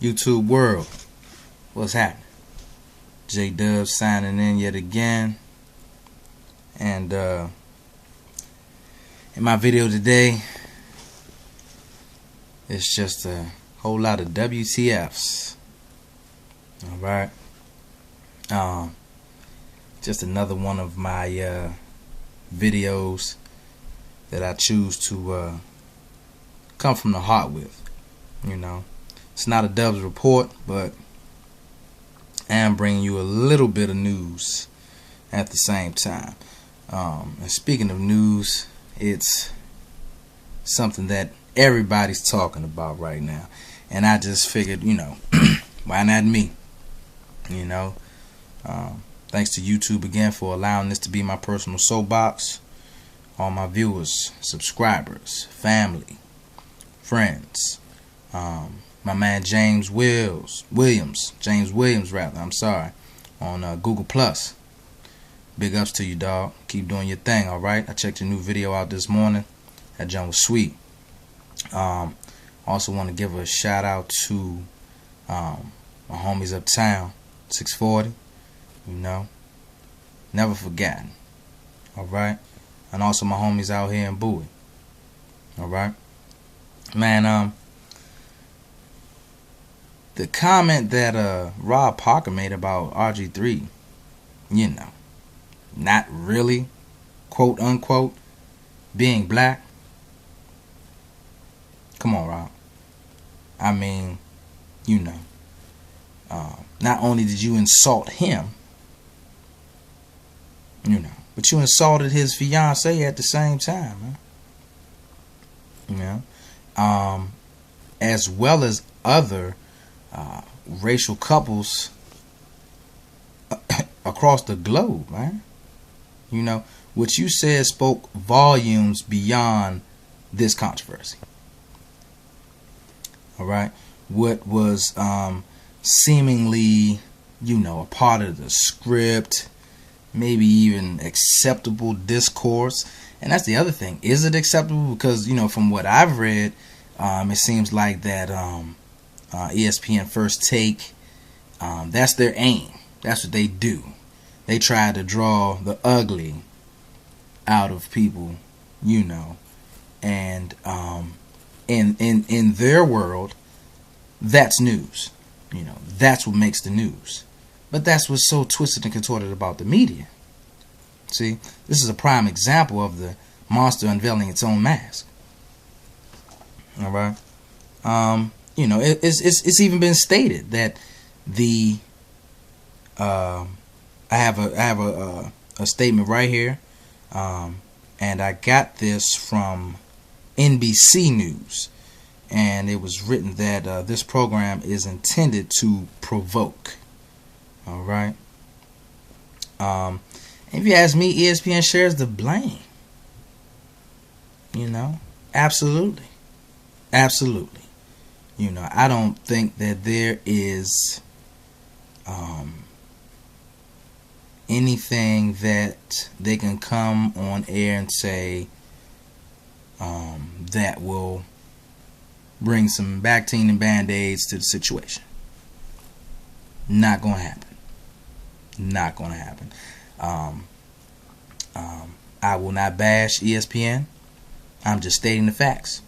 YouTube world, what's happening? J Dub signing in yet again. And in my video today, it's just a whole lot of WTFs. Alright. Just another one of my videos that I choose to come from the heart with. You know, it's not a Dubs report, but I am bringing you a little bit of news at the same time. And speaking of news, it's something that everybody's talking about right now, and I just figured, you know, why not me? You know, thanks to YouTube again for allowing this to be my personal soapbox. All my viewers, subscribers, family, friends, my man James Williams, I'm sorry, on Google Plus. Big ups to you, dog. Keep doing your thing, alright? I checked your new video out this morning. That junk was sweet. Also want to give a shout out to my homies uptown, 640. You know, never forgotten. Alright? And also my homies out here in Bowie. Alright? Man, the comment that Rob Parker made about RG3, you know, not really, quote unquote, being black. Come on, Rob. I mean, you know, not only did you insult him, you know, but you insulted his fiancée at the same time, man. You know, as well as other racial couples across the globe, man. You know, what you said spoke volumes beyond this controversy. Alright? What was seemingly, you know, a part of the script, maybe even acceptable discourse. And that's the other thing. Is it acceptable? Because, you know, from what I've read, it seems like that ESPN First Take, that's their aim. That's what they do. They try to draw the ugly out of people, you know, and in their world, that's news. You know, that's what makes the news. But that's what's so twisted and contorted about the media. See, this is a prime example of the monster unveiling its own mask. All right, you know, it's even been stated that the I have a statement right here, and I got this from NBC News, and it was written that this program is intended to provoke. All right. If you ask me, ESPN shares the blame. You know, absolutely, absolutely. You know, I don't think that there is anything that they can come on air and say that will bring some Bactine and Band-Aids to the situation. Not gonna happen. Not gonna happen. I will not bash ESPN. I'm just stating the facts.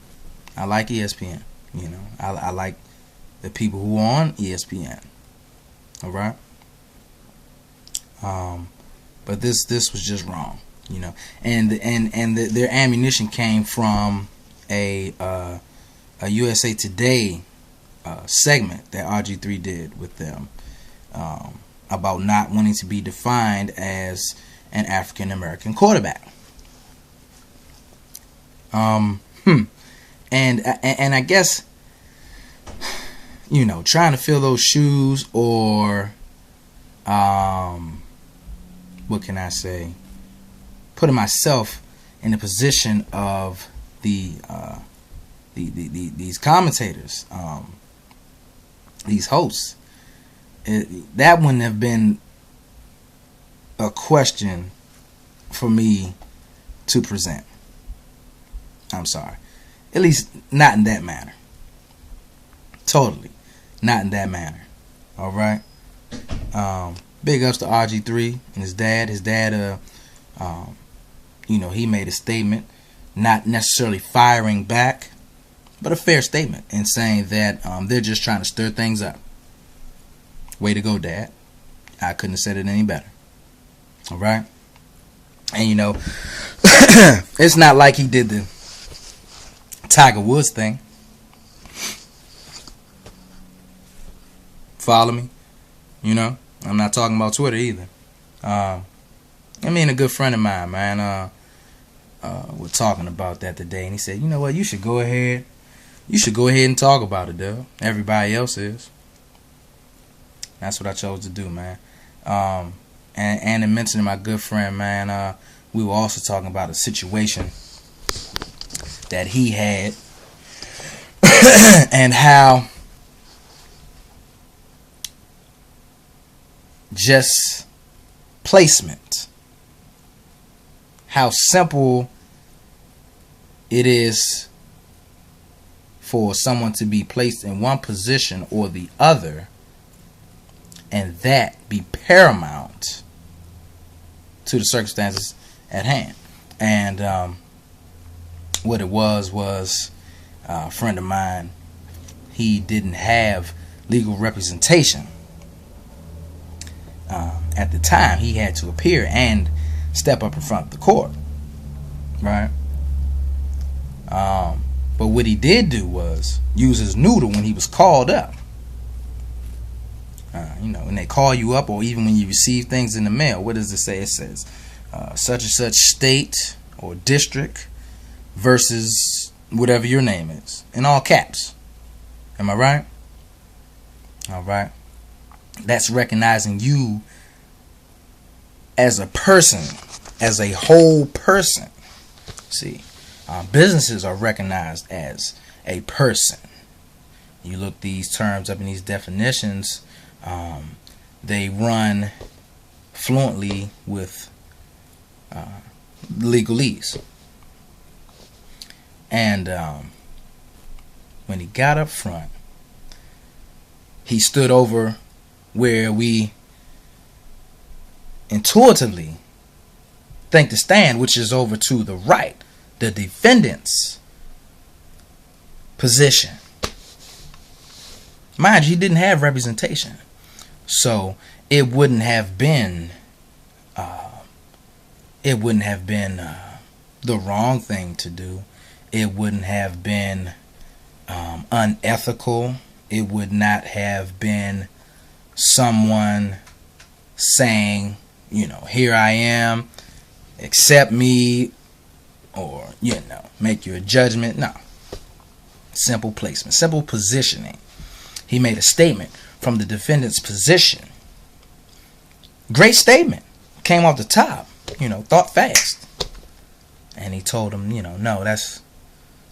I like ESPN. You know, I like the people who are on ESPN. All right. But this was just wrong. You know, and their ammunition came from a USA Today segment that RG3 did with them about not wanting to be defined as an African American quarterback. And I guess, you know, trying to fill those shoes, or what can I say? Putting myself in the position of these commentators, these hosts. That wouldn't have been a question for me to present. I'm sorry. At least not in that manner. Totally. Not in that manner. Alright? Big ups to RG3 and his dad. His dad, he made a statement, not necessarily firing back, but a fair statement in saying that they're just trying to stir things up. Way to go, Dad. I couldn't have said it any better. Alright? And it's not like he did the Tiger Woods thing. Follow me? I'm not talking about Twitter either. A good friend of mine, man, we're talking about that today, and he said, you know what, you should go ahead and talk about it, dude. Everybody else is. That's what I chose to do, man. And in mentioning my good friend, man, we were also talking about a situation that he had and how just placement, how simple it is for someone to be placed in one position or the other, and that be paramount to the circumstances at hand. And what it was a friend of mine, he didn't have legal representation. At the time, he had to appear and step up in front of the court, right? But what he did do was use his noodle when he was called up. When they call you up, or even when you receive things in the mail, what does it say? It says such and such state or district versus whatever your name is, in all caps. Am I right? All right. That's recognizing you as a person, as a whole person. See, businesses are recognized as a person. You look these terms up in these definitions, they run fluently with legalese. And when he got up front, he stood over where we intuitively think to stand, which is over to the right, the defendant's position. Mind you, he didn't have representation, so it wouldn't have been the wrong thing to do. It wouldn't have been unethical. It would not have been someone saying, here I am, accept me, or, make your judgment. No. Simple placement, simple positioning. He made a statement from the defendant's position. Great statement. Came off the top, thought fast. And he told him, no, that's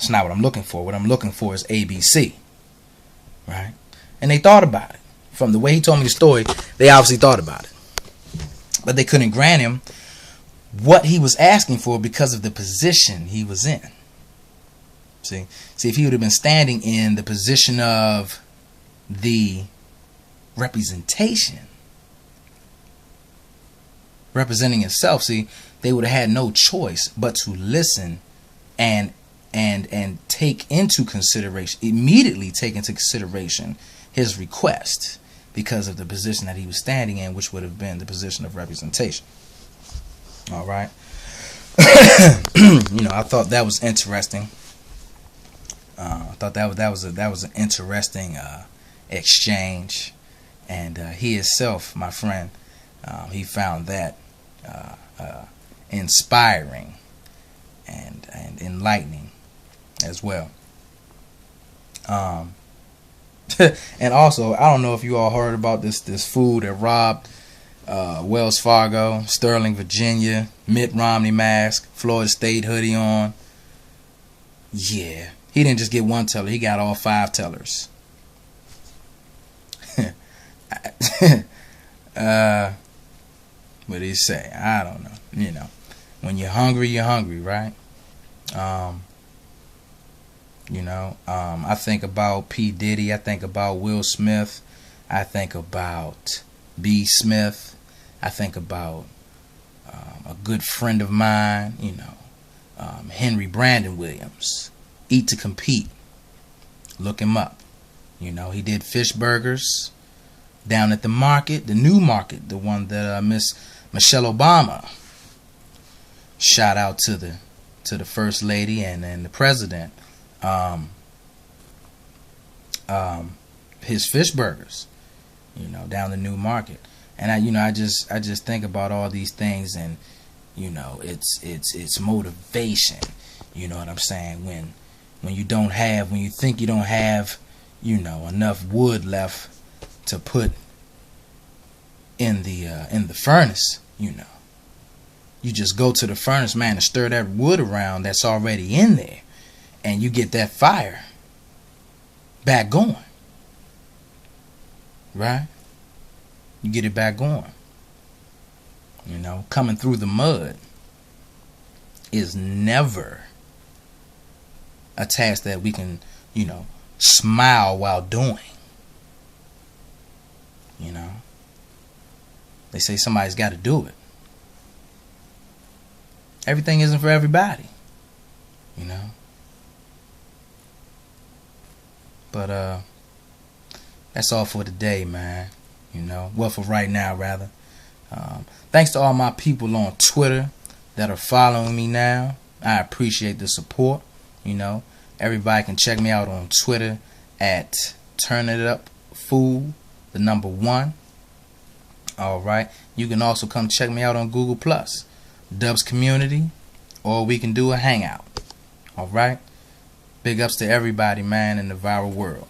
not what I'm looking for. What I'm looking for is ABC. Right? And they thought about it. From the way he told me the story, they obviously thought about it. But they couldn't grant him what he was asking for because of the position he was in. See, if he would have been standing in the position of the representation, representing himself, they would have had no choice but to listen and take into consideration, immediately take into consideration his request because of the position that he was standing in, which would have been the position of representation. All right. I thought that was interesting. I thought that was an interesting exchange, and he himself, my friend, he found that inspiring and enlightening as well. And also, I don't know if you all heard about this fool that robbed Wells Fargo, Sterling, Virginia, Mitt Romney mask, Florida State hoodie on. Yeah, he didn't just get one teller, he got all 5 tellers. What do you say? I don't know. When you're hungry, right? You know, I think about P. Diddy. I think about Will Smith. I think about B. Smith. I think about a good friend of mine, you know, Henry Brandon Williams. Eat to Compete. Look him up. You know, he did fish burgers down at the market, the new market, the one that Miss Michelle Obama. Shout out to the first lady and the president. His fish burgers, you know, down the new market. And I just think about all these things, and you know, it's motivation. You know what I'm saying? When you don't have, when you think you don't have, you know, enough wood left to put in the furnace, you know, you just go to the furnace, man, and stir that wood around that's already in there, and you get that fire back going, right? You get it back going. You know, coming through the mud is never a task that we can, you know, smile while doing. You know, they say somebody's got to do it. Everything isn't for everybody, you know. But that's all for today, man. You know, well, for right now, rather. Thanks to all my people on Twitter that are following me now. I appreciate the support. You know, everybody can check me out on Twitter at Turn It Up Fool, the number 1. All right. You can also come check me out on Google Plus, Dubs Community, or we can do a hangout. All right. Big ups to everybody, man, in the viral world.